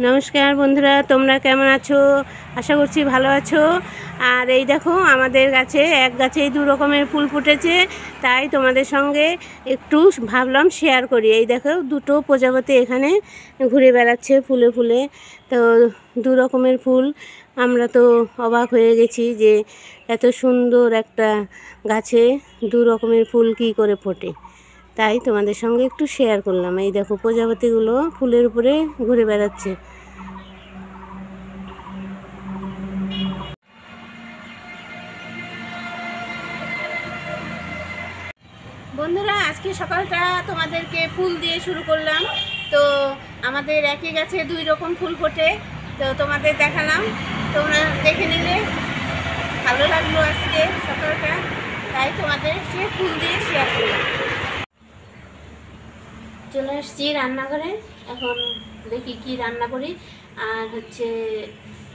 নমস্কার বন্ধুরা, তোমরা কেমন আছো? আশা করছি ভালো আছো। আর এই দেখো, আমাদের গাছে এক গাছেই দু রকমের ফুল ফুটেছে, তাই তোমাদের সঙ্গে একটু ভাবলাম শেয়ার করি। এই দেখো, দুটো প্রজাপতি এখানে ঘুরে বেড়াচ্ছে ফুলে ফুলে। তো দু রকমের ফুল, আমরা তো অবাক হয়ে গেছি যে এত সুন্দর একটা গাছে দু রকমের ফুল কী করে ফোটে। তাই তোমাদের সঙ্গে একটু শেয়ার করলাম। এই দেখো, প্রজাপতিগুলো ফুলের উপরে ঘুরে বেড়াচ্ছে। বন্ধুরা, আজকে সকালটা তোমাদেরকে ফুল দিয়ে শুরু করলাম। তো আমাদের একই গাছে দুই রকম ফুল ফোটে, তো তোমাদের দেখালাম, তোমরা দেখে নিলে। ভালো লাগলো আজকে সকালটা, তাই তোমাদের সে ফুল দিয়ে শেয়ার করলাম। চলে এসেছি রান্নাঘরে, এখন দেখি কি রান্না করি। আর হচ্ছে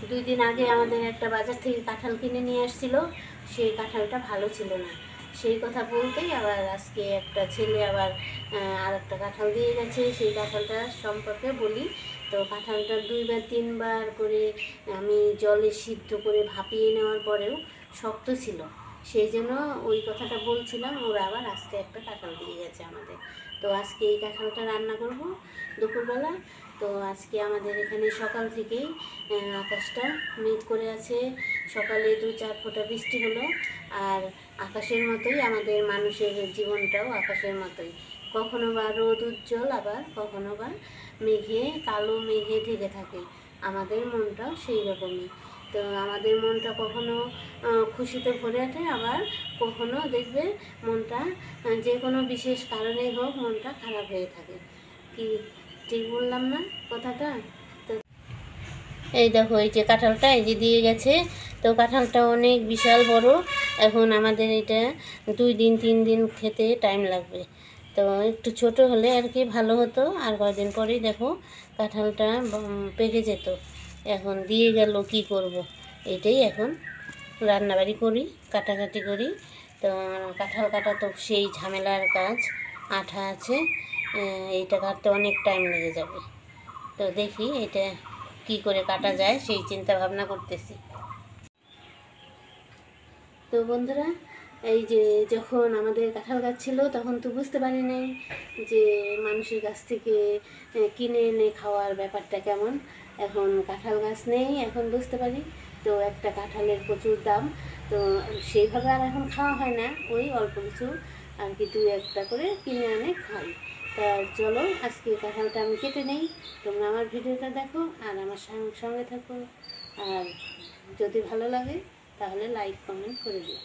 2 দিন আগে আমাদের একটা বাজার থেকে কাঁঠাল কিনে নিয়ে আসছিল, সেই কাঁঠালটা ভালো ছিল না। সেই কথা বলতেই আবার আজকে একটা ছেলে আবার আর একটা কাঁঠাল দিয়ে গেছে, সেই কাঁঠালটা সম্পর্কে বলি। তো কাঁঠালটা 2 বা 3 বার করে আমি জলে সিদ্ধ করে ভাপিয়ে নেওয়ার পরেও শক্ত ছিল, সেই জন্য ওই কথাটা বলছিলাম। ওরা আবার আজকে একটা কাঁঠাল দিয়ে গেছে আমাদের। তো আজকে এই কাঁঠালটা রান্না করব দুপুরবেলা। তো আজকে আমাদের এখানে সকাল থেকেই আকাশটা মেঘ করে আছে। সকালে 2-4 ফোঁটা বৃষ্টি হলো। আর আকাশের মতোই আমাদের মানুষের জীবনটাও আকাশের মতোই, কখনো বা রোদ উজ্জ্বল, আবার কখনো বা মেঘে, কালো মেঘে ঢেকে থাকে। আমাদের মনটাও সেই রকমই। তো আমাদের মনটা কখনো খুশিতে ভরে ওঠে, আবার কখনো দেখবে মনটা যে কোনো বিশেষ কারণেই হোক মনটা খারাপ হয়ে থাকে। কি ঠিক বললাম না কথাটা? তো এই দেখো, এই যে কাঁঠালটা এই যে দিয়ে গেছে। তো কাঁঠালটা অনেক বিশাল বড়। এখন আমাদের এটা 2 দিন 3 দিন খেতে টাইম লাগবে। তো একটু ছোট হলে আর কি ভালো হতো। আর কয়েকদিন পরেই দেখো কাঁঠালটা পেকে যেত। এখন দিয়ে গেল, কি করব? এটাই এখন রান্নাবাড়ি করি, কাটাকাটি করি। তো কাঁঠাল কাটা তো সেই ঝামেলার কাজ, আঠা আছে, এইটা কাটতে অনেক টাইম লেগে যাবে। তো দেখি এটা কি করে কাটা যায়, সেই চিন্তা ভাবনা করতেছি। তো বন্ধুরা, এই যে যখন আমাদের কাঁঠাল গাছ ছিল তখন তো বুঝতে পারি নাই যে মানুষের কাছ থেকে কিনে এনে খাওয়ার ব্যাপারটা কেমন। এখন কাঁঠাল গাছ নেই, এখন বুঝতে পারি। তো একটা কাঁঠালের প্রচুর দাম। তো সেইভাবে আর এখন খাওয়া হয় না, ওই অল্প কিছু আর কি 2-1টা করে কিনে আনে খাই। তা চলো, আজকে কাঁঠালটা আমি কেটে নেই। তোমরা আমার ভিডিওটা দেখো আর আমার সঙ্গে থাকো। আর যদি ভালো লাগে তাহলে লাইক কমেন্ট করে দিও।